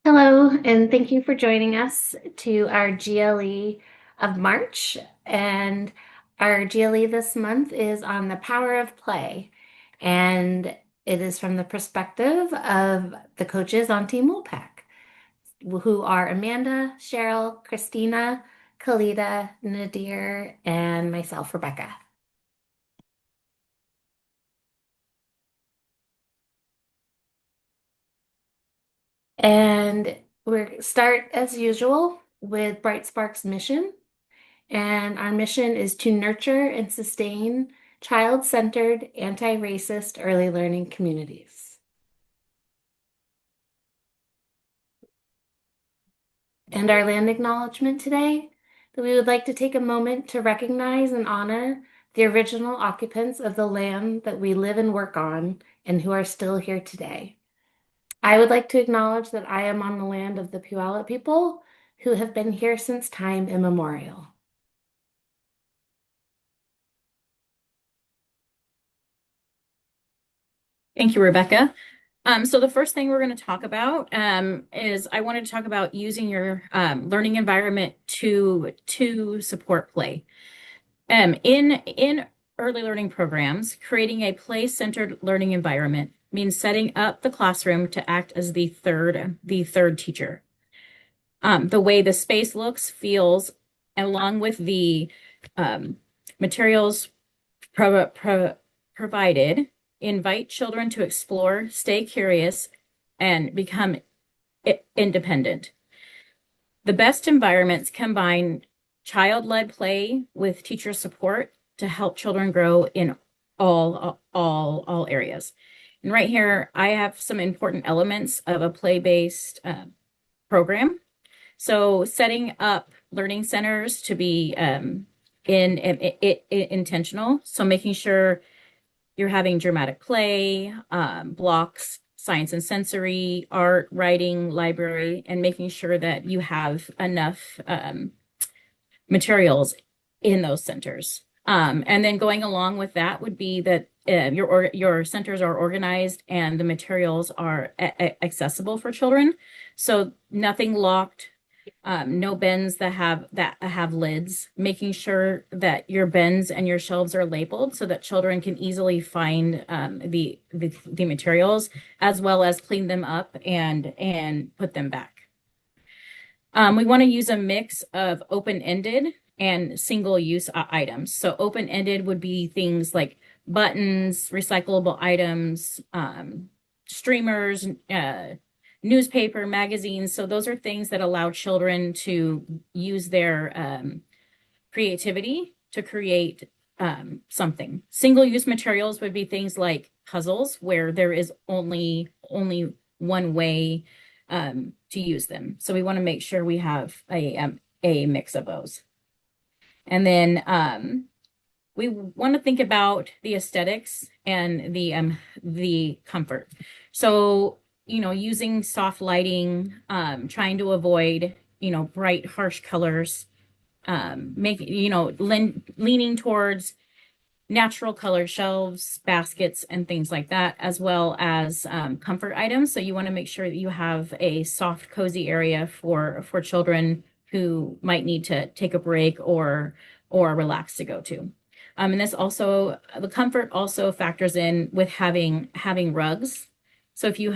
Hello, and thank you for joining us to our GLE of March. And our GLE this month is on the power of play. And it is from the perspective of the coaches on Team Wolfpack, who are Amanda, Cheryl, Christina, Kalita, Nadir, and myself, Rebecca. And we'll start as usual with Bright Spark's mission. And our mission is to nurture and sustain child-centered, anti-racist early learning communities. And our land acknowledgement today, that we would like to take a moment to recognize and honor the original occupants of the land that we live and work on and who are still here today. I would like to acknowledge that I am on the land of the Puyallup people who have been here since time immemorial. Thank you, Rebecca. So the first thing we're going to talk about is I wanted to talk about using your learning environment to support play. In early learning programs, creating a play-centered learning environment means setting up the classroom to act as the third teacher. The way the space looks, feels, along with the materials provided, invite children to explore, stay curious, and become independent. The best environments combine child-led play with teacher support to help children grow in all areas. And right here, I have some important elements of a play-based program. So setting up learning centers to be intentional. So making sure you're having dramatic play, blocks, science and sensory, art, writing, library, and making sure that you have enough materials in those centers. And then going along with that would be that your centers are organized and the materials are accessible for children. So nothing locked, no bins that have lids, making sure that your bins and your shelves are labeled so that children can easily find the materials as well as clean them up and put them back. We want to use a mix of open-ended and single-use items. So open-ended would be things like buttons, recyclable items, streamers, newspaper, magazines. So those are things that allow children to use their creativity to create something. Single-use materials would be things like puzzles, where there is only one way to use them. So we want to make sure we have a mix of those. And then we want to think about the aesthetics and the comfort. So, using soft lighting, trying to avoid, bright, harsh colors, leaning towards natural colored shelves, baskets, and things like that, as well as comfort items. So you want to make sure that you have a soft, cozy area for children who might need to take a break or relax to go to. And this also, the comfort also factors in with having rugs. So if you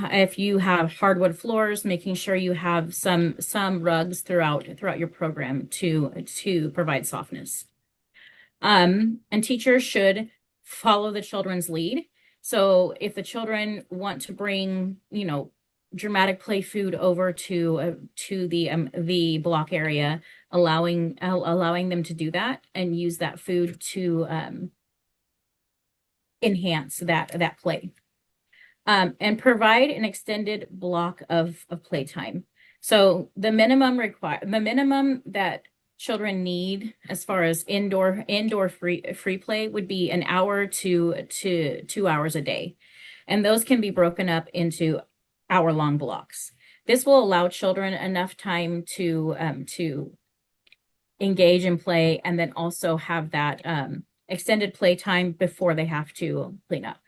have hardwood floors, making sure you have some rugs throughout your program to provide softness. And teachers should follow the children's lead. So if the children want to bring, dramatic play food over to the block area, allowing them to do that and use that food to enhance that play. And provide an extended block of playtime. So the minimum that children need as far as indoor free play would be an hour to 2 hours a day. And those can be broken up into hour-long blocks. This will allow children enough time to engage in play and then also have that extended play time before they have to clean up.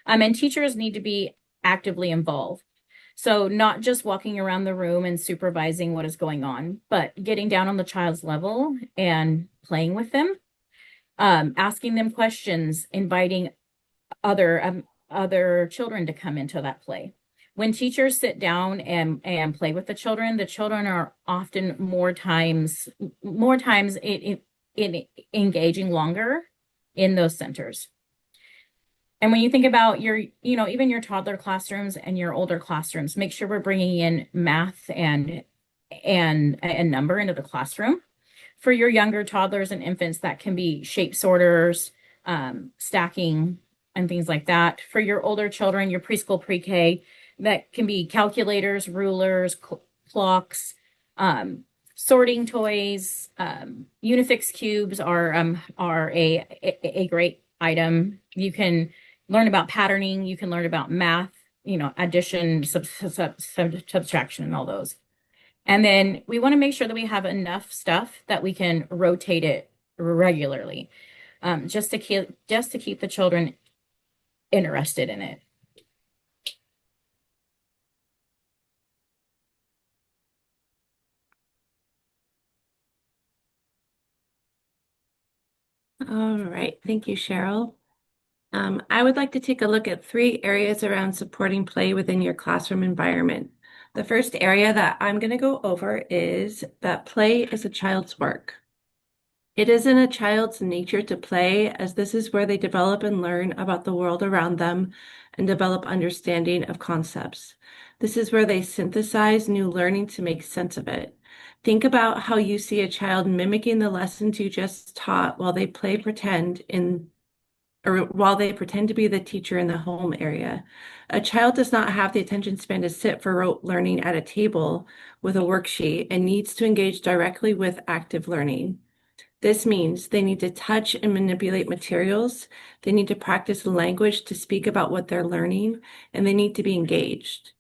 And teachers need to be actively involved. So not just walking around the room and supervising what is going on, but getting down on the child's level and playing with them, asking them questions, inviting other children to come into that play. When teachers sit down and play with the children are often more times in engaging longer in those centers. And when you think about even your toddler classrooms and your older classrooms, make sure we're bringing in math and number into the classroom. For your younger toddlers and infants, that can be shape sorters, stacking, and things like that. For your older children, your preschool, pre-K, that can be calculators, rulers, clocks, sorting toys. Unifix cubes are a great item. You can learn about patterning. You can learn about math, addition, subtraction, and all those. And then we want to make sure that we have enough stuff that we can rotate it regularly, just to keep the children interested in it. All right, thank you, Cheryl. I would like to take a look at 3 areas around supporting play within your classroom environment. The first area that I'm going to go over is that play is a child's work. It is in a child's nature to play, as this is where they develop and learn about the world around them and develop understanding of concepts. This is where they synthesize new learning to make sense of it. Think about how you see a child mimicking the lessons you just taught while they pretend to be the teacher in the home area. A child does not have the attention span to sit for rote learning at a table with a worksheet and needs to engage directly with active learning. This means they need to touch and manipulate materials, they need to practice language to speak about what they're learning, and they need to be engaged.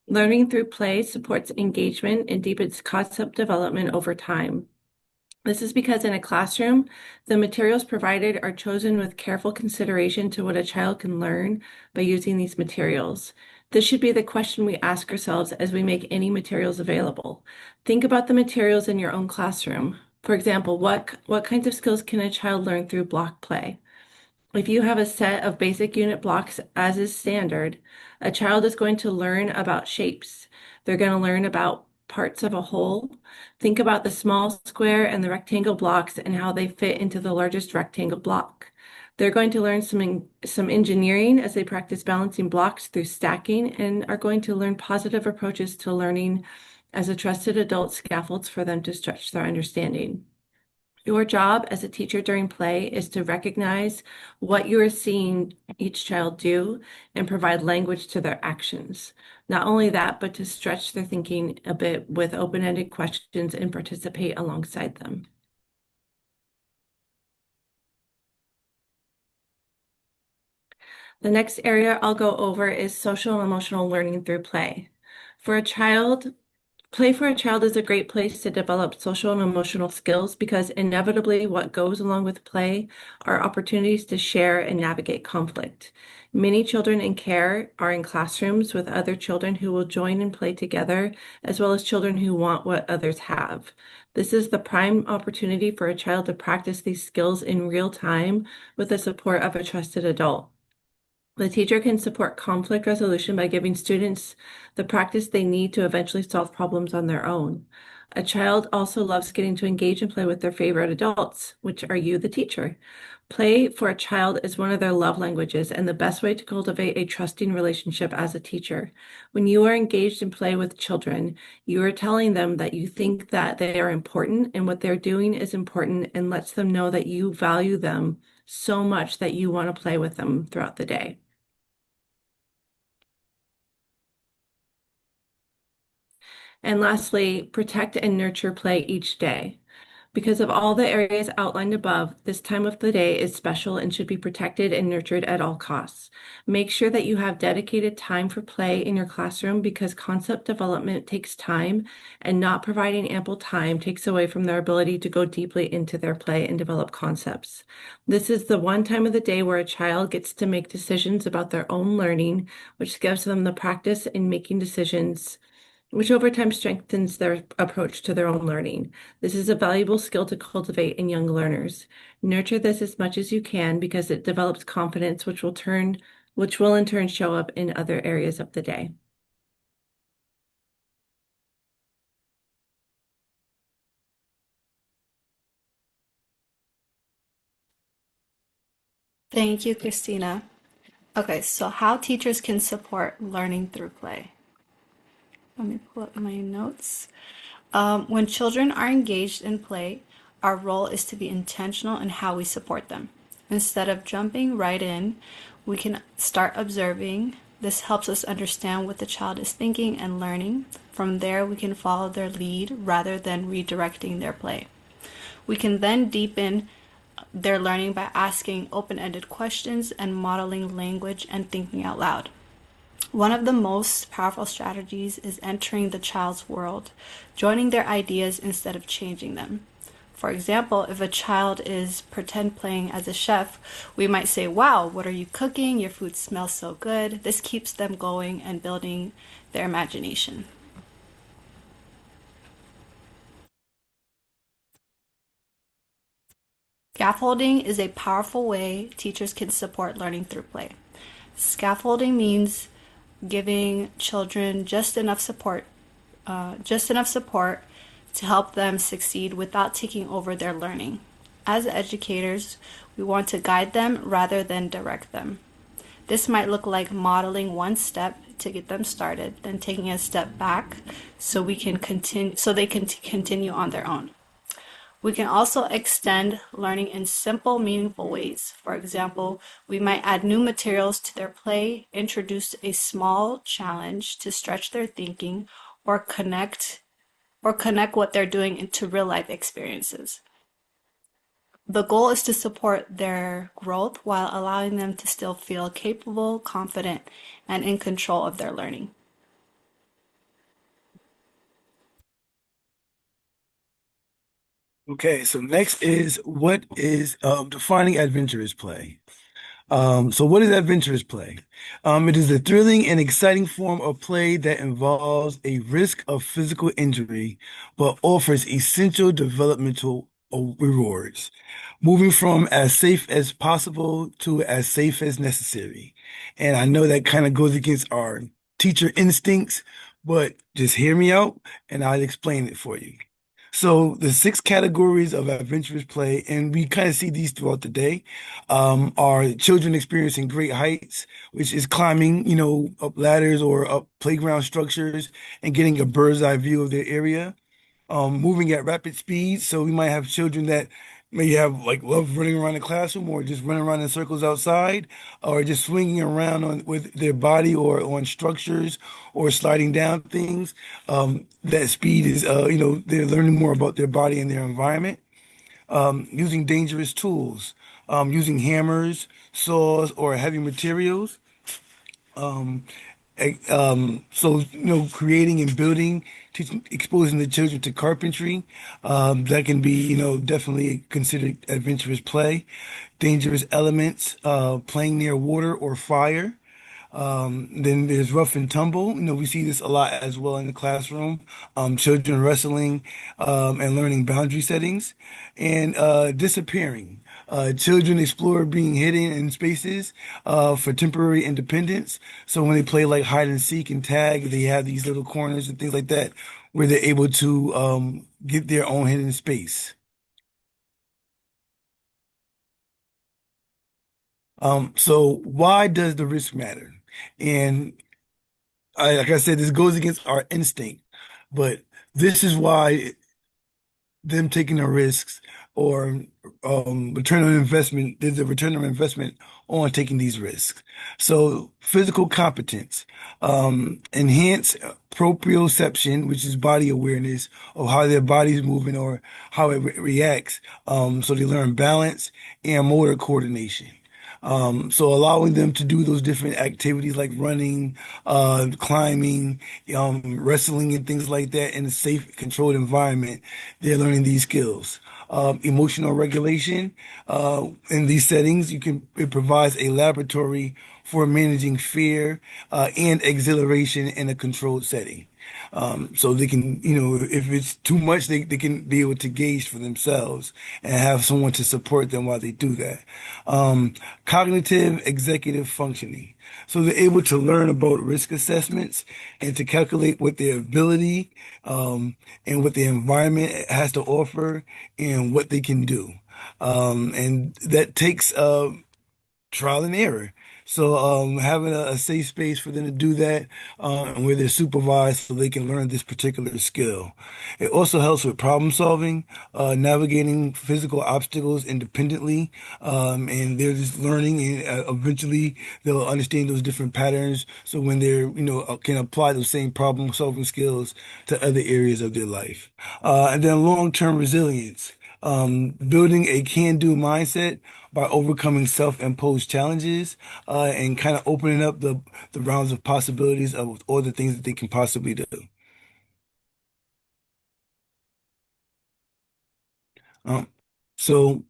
Learning through play supports engagement and deepens concept development over time. This is because in a classroom, the materials provided are chosen with careful consideration to what a child can learn by using these materials. This should be the question we ask ourselves as we make any materials available. Think about the materials in your own classroom. For example, what kinds of skills can a child learn through block play? If you have a set of basic unit blocks as is standard, a child is going to learn about shapes. They're going to learn about parts of a whole. Think about the small square and the rectangle blocks and how they fit into the largest rectangle block. They're going to learn some engineering as they practice balancing blocks through stacking and are going to learn positive approaches to learning as a trusted adult scaffolds for them to stretch their understanding. Your job as a teacher during play is to recognize what you are seeing each child do and provide language to their actions. Not only that, but to stretch their thinking a bit with open-ended questions and participate alongside them. The next area I'll go over is social and emotional learning through play. Play for a child is a great place to develop social and emotional skills because inevitably what goes along with play are opportunities to share and navigate conflict. Many children in care are in classrooms with other children who will join and play together, as well as children who want what others have. This is the prime opportunity for a child to practice these skills in real time with the support of a trusted adult. The teacher can support conflict resolution by giving students the practice they need to eventually solve problems on their own. A child also loves getting to engage and play with their favorite adults, which are you, the teacher. Play for a child is one of their love languages and the best way to cultivate a trusting relationship as a teacher. When you are engaged in play with children, you are telling them that you think that they are important and what they're doing is important and lets them know that you value them so much that you want to play with them throughout the day. And lastly, protect and nurture play each day. Because of all the areas outlined above, this time of the day is special and should be protected and nurtured at all costs. Make sure that you have dedicated time for play in your classroom because concept development takes time, and not providing ample time takes away from their ability to go deeply into their play and develop concepts. This is the one time of the day where a child gets to make decisions about their own learning, which gives them the practice in making decisions, which over time strengthens their approach to their own learning. This is a valuable skill to cultivate in young learners. Nurture this as much as you can because it develops confidence, which will in turn show up in other areas of the day. Thank you, Christina. Okay, so how teachers can support learning through play. Let me pull up my notes. When children are engaged in play, our role is to be intentional in how we support them. Instead of jumping right in, we can start observing. This helps us understand what the child is thinking and learning. From there, we can follow their lead rather than redirecting their play. We can then deepen their learning by asking open-ended questions and modeling language and thinking out loud. One of the most powerful strategies is entering the child's world, joining their ideas instead of changing them. For example, if a child is pretend playing as a chef, we might say, "Wow, what are you cooking? Your food smells so good." This keeps them going and building their imagination. Scaffolding is a powerful way teachers can support learning through play. Scaffolding means giving children just enough support to help them succeed without taking over their learning. As educators, we want to guide them rather than direct them. This might look like modeling one step to get them started, then taking a step back so they can continue on their own. We can also extend learning in simple, meaningful ways. For example, we might add new materials to their play, introduce a small challenge to stretch their thinking, or connect what they're doing into real life experiences. The goal is to support their growth while allowing them to still feel capable, confident, and in control of their learning. Okay, so next is what is defining adventurous play. So what is adventurous play? It is a thrilling and exciting form of play that involves a risk of physical injury, but offers essential developmental rewards, moving from as safe as possible to as safe as necessary. And I know that kind of goes against our teacher instincts, but just hear me out and I'll explain it for you. So the six categories of adventurous play, and we kind of see these throughout the day, are children experiencing great heights, which is climbing, up ladders or up playground structures and getting a bird's eye view of their area. Moving at rapid speed. So we might have children that may have like love running around the classroom or just running around in circles outside or just swinging around with their body or on structures or sliding down things. That speed is, they're learning more about their body and their environment. Using dangerous tools, using hammers, saws, or heavy materials. Um, creating and building, teaching, exposing the children to carpentry, that can be, definitely considered adventurous play. Dangerous elements, playing near water or fire. Then there's rough and tumble. We see this a lot as well in the classroom. Children wrestling, and learning boundary settings, and disappearing. Children explore being hidden in spaces for temporary independence. So when they play like hide and seek and tag, they have these little corners and things like that where they're able to get their own hidden space. So why does the risk matter? And like I said, this goes against our instinct, but this is why them taking the risks or return on investment, there's a return on investment on taking these risks. So physical competence, enhance proprioception, which is body awareness of how their body's moving or how it reacts. So they learn balance and motor coordination. So allowing them to do those different activities like running, climbing, wrestling, and things like that in a safe, controlled environment, they're learning these skills. Emotional regulation. In these settings, it provides a laboratory for managing fear and exhilaration in a controlled setting. So they can, if it's too much, they can be able to gauge for themselves and have someone to support them while they do that. Um, Cognitive executive functioning. So they're able to learn about risk assessments and to calculate what their ability, and what the environment has to offer and what they can do. And that takes, trial and error. So having a safe space for them to do that, and where they're supervised so they can learn this particular skill. It also helps with problem solving, navigating physical obstacles independently, and they're just learning, and eventually they'll understand those different patterns. So when they're, can apply those same problem solving skills to other areas of their life. And then long-term resilience, building a can-do mindset by overcoming self-imposed challenges, and kind of opening up the rounds of possibilities of all the things that they can possibly do. Um, so,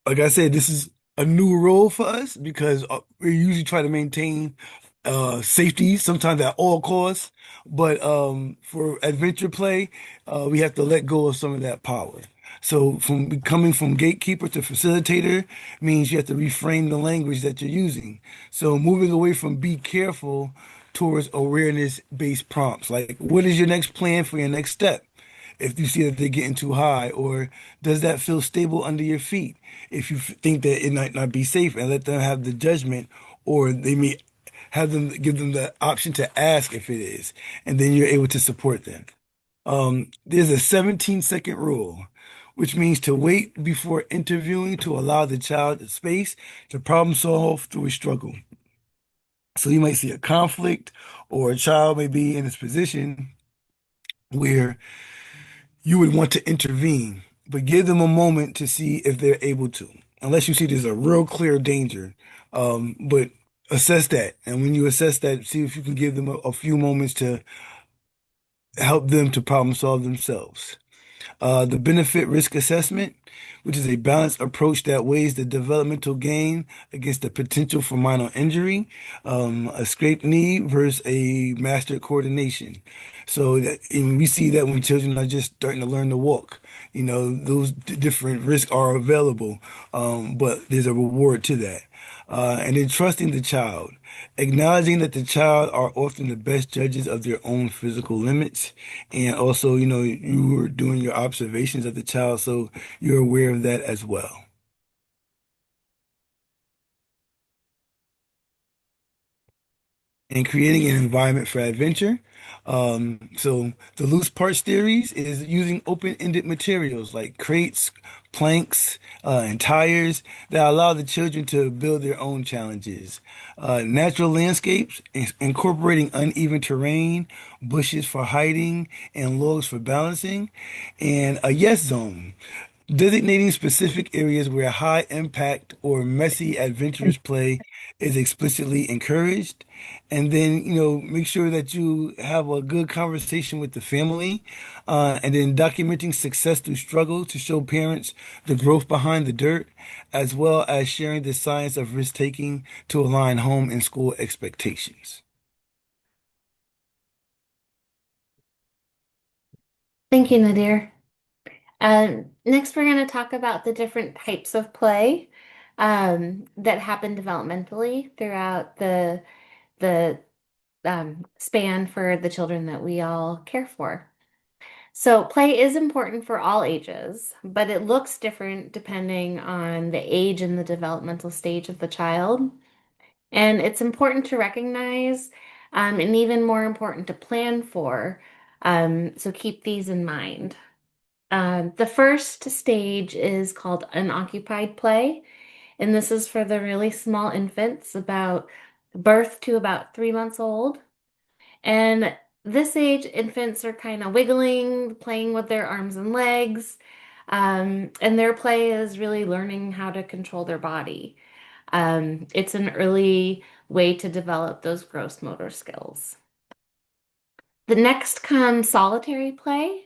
like I said, this is a new role for us because we usually try to maintain safety, sometimes at all costs. But for adventure play, we have to let go of some of that power. So from becoming from gatekeeper to facilitator means you have to reframe the language that you're using. So moving away from be careful towards awareness-based prompts, like what is your next plan for your next step? If you see that they're getting too high, or does that feel stable under your feet? If you think that it might not be safe, and let them have the judgment, or they may have them give them the option to ask if it is, and then you're able to support them. There's a 17-second rule, which means to wait before interviewing to allow the child the space to problem solve through a struggle. So you might see a conflict, or a child may be in this position where you would want to intervene, but give them a moment to see if they're able to, unless you see there's a real clear danger. But assess that. And when you assess that, see if you can give them a few moments to help them to problem solve themselves. The benefit risk assessment, which is a balanced approach that weighs the developmental gain against the potential for minor injury, a scraped knee versus a mastered coordination. So that, and we see that when children are just starting to learn to walk, those different risks are available, but there's a reward to that. And then trusting the child, acknowledging that the child are often the best judges of their own physical limits. And also, you were doing your observations of the child, so you're aware of that as well. And creating an environment for adventure. So the loose parts theories is using open-ended materials like crates, planks, and tires that allow the children to build their own challenges. Natural landscapes, incorporating uneven terrain, bushes for hiding, and logs for balancing, and a yes zone, designating specific areas where high impact or messy adventurous play is explicitly encouraged. And then, make sure that you have a good conversation with the family, and then documenting success through struggle to show parents the growth behind the dirt, as well as sharing the science of risk taking to align home and school expectations. Thank you, Nadir. Next, we're going to talk about the different types of play that happen developmentally throughout the span for the children that we all care for. So, play is important for all ages, but it looks different depending on the age and the developmental stage of the child. And it's important to recognize, and even more important to plan for. So, keep these in mind. The first stage is called unoccupied play, and this is for the really small infants, about birth to about 3 months old. And this age, infants are kind of wiggling, playing with their arms and legs, and their play is really learning how to control their body. It's an early way to develop those gross motor skills. The next comes solitary play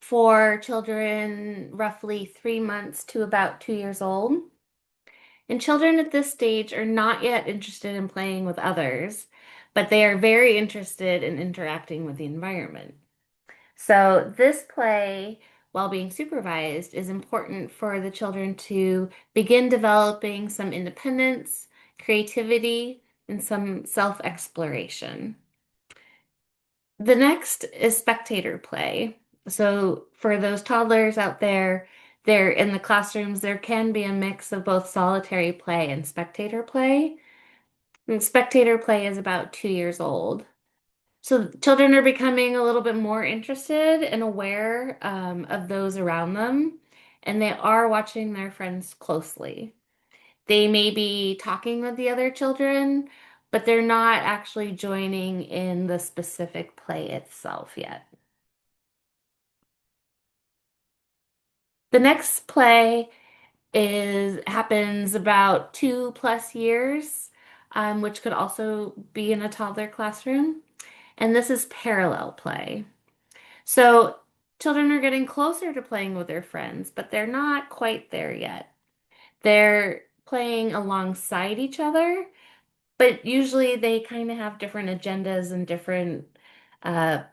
for children roughly 3 months to about 2 years old. And children at this stage are not yet interested in playing with others, but they are very interested in interacting with the environment. So, this play, while being supervised, is important for the children to begin developing some independence, creativity, and some self-exploration. The next is spectator play. So, for those toddlers out there, they're in the classrooms, there can be a mix of both solitary play and spectator play. And spectator play is about 2 years old. So children are becoming a little bit more interested and aware of those around them, and they are watching their friends closely. They may be talking with the other children, but they're not actually joining in the specific play itself yet. The next play is happens about 2+ years, which could also be in a toddler classroom, and this is parallel play. So children are getting closer to playing with their friends, but they're not quite there yet. They're playing alongside each other, but usually they kind of have different agendas and different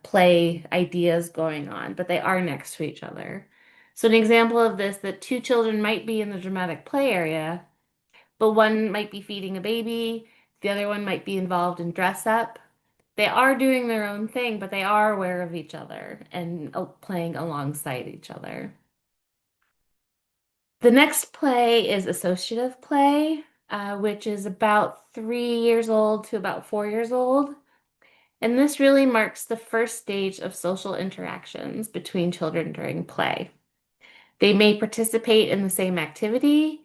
play ideas going on, but they are next to each other. So an example of this, that two children might be in the dramatic play area, but one might be feeding a baby, the other one might be involved in dress up. They are doing their own thing, but they are aware of each other and playing alongside each other. The next play is associative play, which is about 3 years old to about 4 years old. And this really marks the first stage of social interactions between children during play. They may participate in the same activity.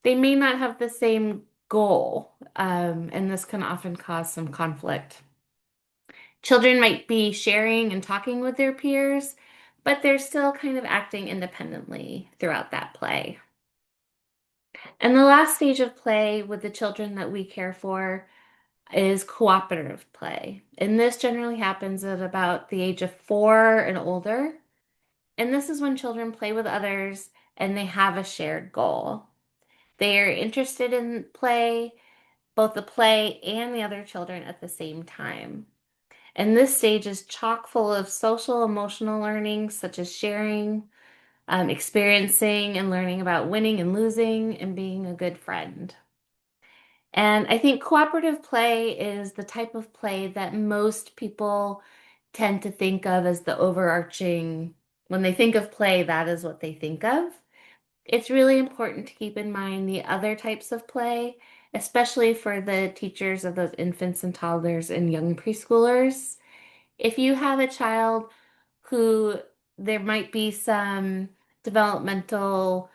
They may not have the same goal, and this can often cause some conflict. Children might be sharing and talking with their peers, but they're still kind of acting independently throughout that play. And the last stage of play with the children that we care for is cooperative play. And this generally happens at about the age of 4 and older. And this is when children play with others and they have a shared goal. They are interested in play, both the play and the other children at the same time. And this stage is chock full of social emotional learning, such as sharing, experiencing and learning about winning and losing, and being a good friend. And I think cooperative play is the type of play that most people tend to think of as the overarching, when they think of play, that is what they think of. It's really important to keep in mind the other types of play, especially for the teachers of those infants and toddlers and young preschoolers. If you have a child who there might be some developmental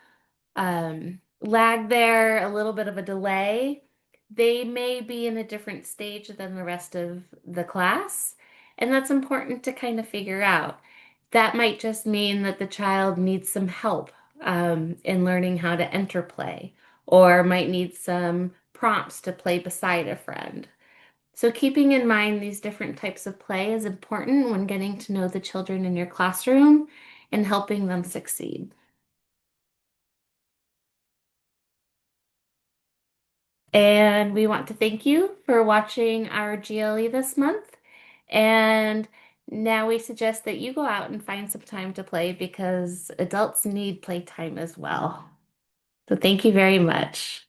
lag there, a little bit of a delay, they may be in a different stage than the rest of the class. And that's important to kind of figure out. That might just mean that the child needs some help in learning how to enter play, or might need some prompts to play beside a friend. So keeping in mind these different types of play is important when getting to know the children in your classroom and helping them succeed. And we want to thank you for watching our GLE this month. And now we suggest that you go out and find some time to play because adults need playtime as well. So thank you very much.